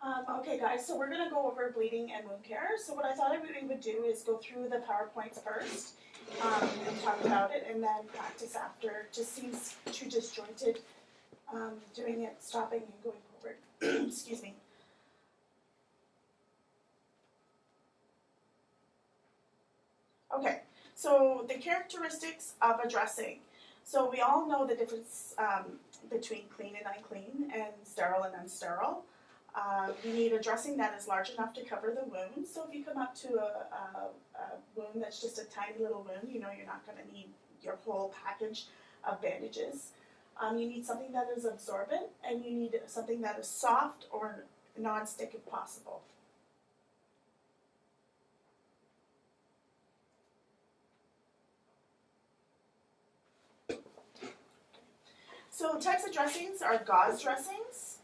Okay guys, so we're going to go over bleeding and wound care. So what I thought we would do is go through the PowerPoints first and talk about it, and then practice after. It just seems too disjointed doing it, stopping and going forward. Excuse me. Okay, so the characteristics of a dressing. So we all know the difference between clean and unclean and sterile and unsterile. You need a dressing that is large enough to cover the wound. So if you come up to a wound that's just a tiny little wound, you know you're not going to need your whole package of bandages. You need something that is absorbent, and you need something that is soft or non-stick if possible. So types of dressings are gauze dressings,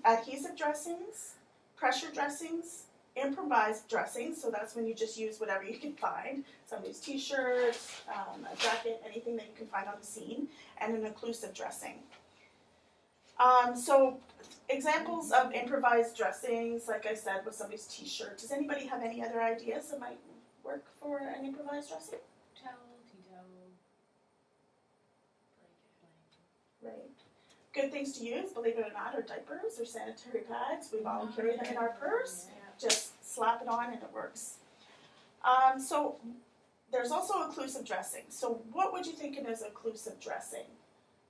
adhesive dressings, pressure dressings, improvised dressings, so that's when you just use whatever you can find, somebody's t-shirt, a jacket, anything that you can find on the scene, and an occlusive dressing. So examples of improvised dressings, like I said, with somebody's t-shirt. Does anybody have any other ideas that might work for an improvised dressing? Towel, tea towel, blanket. Right. Good things to use, believe it or not, are diapers or sanitary pads. We've all carried them in our purse. Just slap it on and it works. So there's also occlusive dressing. So what would you think of as occlusive dressing?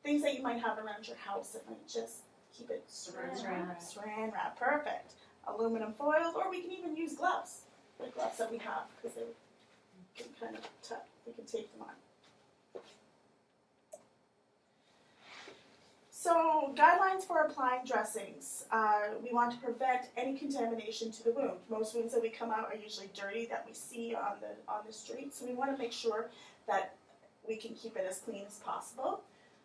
Things that you might have around your house that might just keep it Saran wrap. Saran wrap, perfect. Aluminum foil, or we can even use gloves, the gloves that we have, because they can kind of we can tape them on. So, guidelines for applying dressings. We want to prevent any contamination to the wound. Most wounds that we come out are usually dirty that we see on the street, so we want to make sure that we can keep it as clean as possible.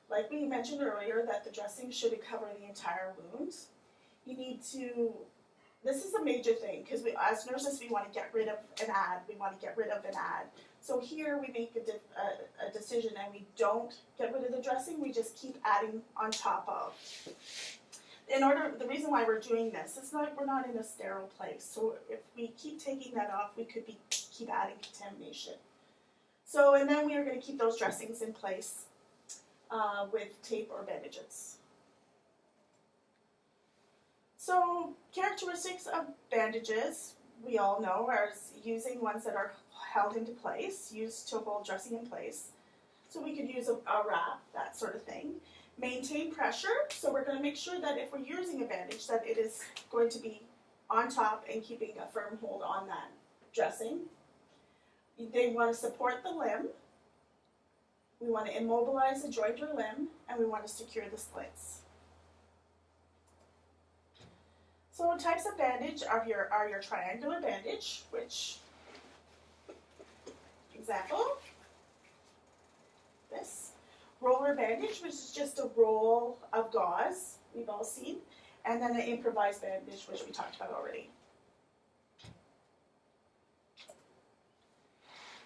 Like we mentioned earlier, that the dressing should cover the entire wound. You need to, this is a major thing, because as nurses we want to get rid of an ad, So here we make a decision and we don't get rid of the dressing, we just keep adding on top of. The reason why we're doing this is we're not in a sterile place, so if we keep taking that off, we could keep adding contamination. So, and then we are going to keep those dressings in place with tape or bandages. So, characteristics of bandages, we all know, are using ones that are held into place, used to hold dressing in place. So we could use a wrap, that sort of thing. Maintain pressure, so we're going to make sure that if we're using a bandage that it is going to be on top and keeping a firm hold on that dressing. They want to support the limb. We want to immobilize the joint or limb, and we want to secure the slits. So types of bandage are your triangular bandage, which, example, this. Roller bandage, which is just a roll of gauze, we've all seen, and then an improvised bandage, which we talked about already.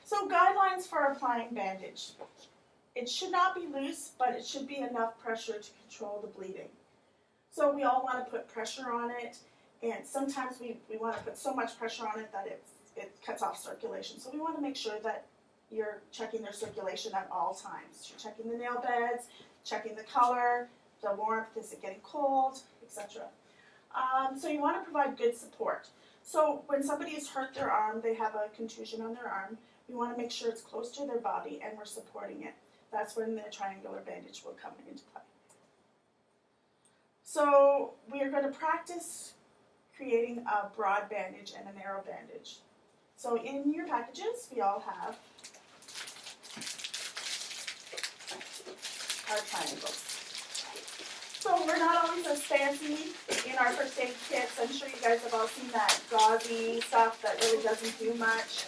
So guidelines for applying bandage. It should not be loose, but it should be enough pressure to control the bleeding. So we all want to put pressure on it, and sometimes we want to put so much pressure on it that it cuts off circulation. So we want to make sure that you're checking their circulation at all times. You're checking the nail beds, checking the color, the warmth, is it getting cold, etc. So you want to provide good support. So when somebody has hurt their arm, they have a contusion on their arm, we want to make sure it's close to their body and we're supporting it. That's when the triangular bandage will come into play. So we are going to practice creating a broad bandage and a narrow bandage. So in your packages, we all have our triangles. So we're not always as fancy in our first aid kits. I'm sure you guys have all seen that gauzy stuff that really doesn't do much.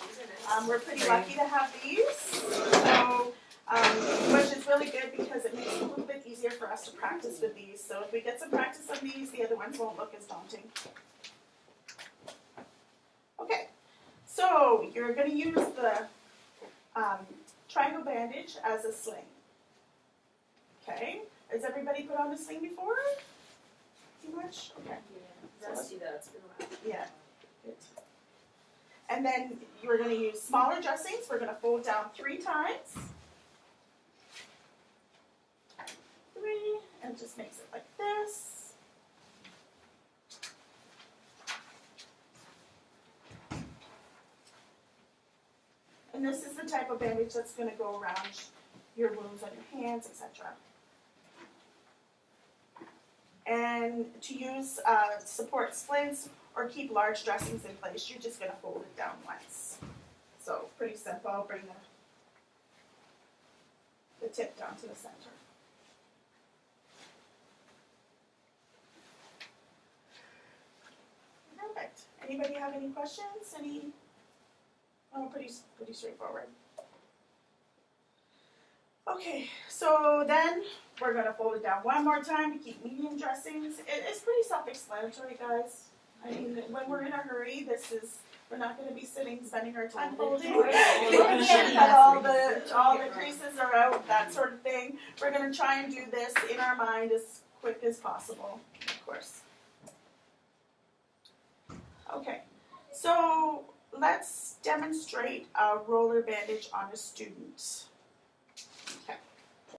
We're pretty lucky to have these, so, which is really good because it makes it a little bit easier for us to practice with these. So if we get some practice on these, the other ones won't look as daunting. Okay, so you're going to use the triangle bandage as a sling. Okay, has everybody put on a sling before? Too much? Okay. I see that, it's been a while. Yeah. Good. And then you're going to use smaller dressings. We're going to fold down 3 times. 3, and it just makes it like this. And this is the type of bandage that's going to go around your wounds on your hands, etc. And to use support splints or keep large dressings in place, you're just going to fold it down once. So pretty simple. Bring the tip down to the center. Perfect. Anybody have any questions? Oh, pretty straightforward. Okay, so then we're going to fold it down one more time to keep medium dressings. It's pretty self-explanatory, guys. I mean, when we're in a hurry, we're not going to be spending our time folding. all the creases are out, that sort of thing. We're going to try and do this in our mind as quick as possible, of course. Okay, so let's demonstrate a roller bandage on a student.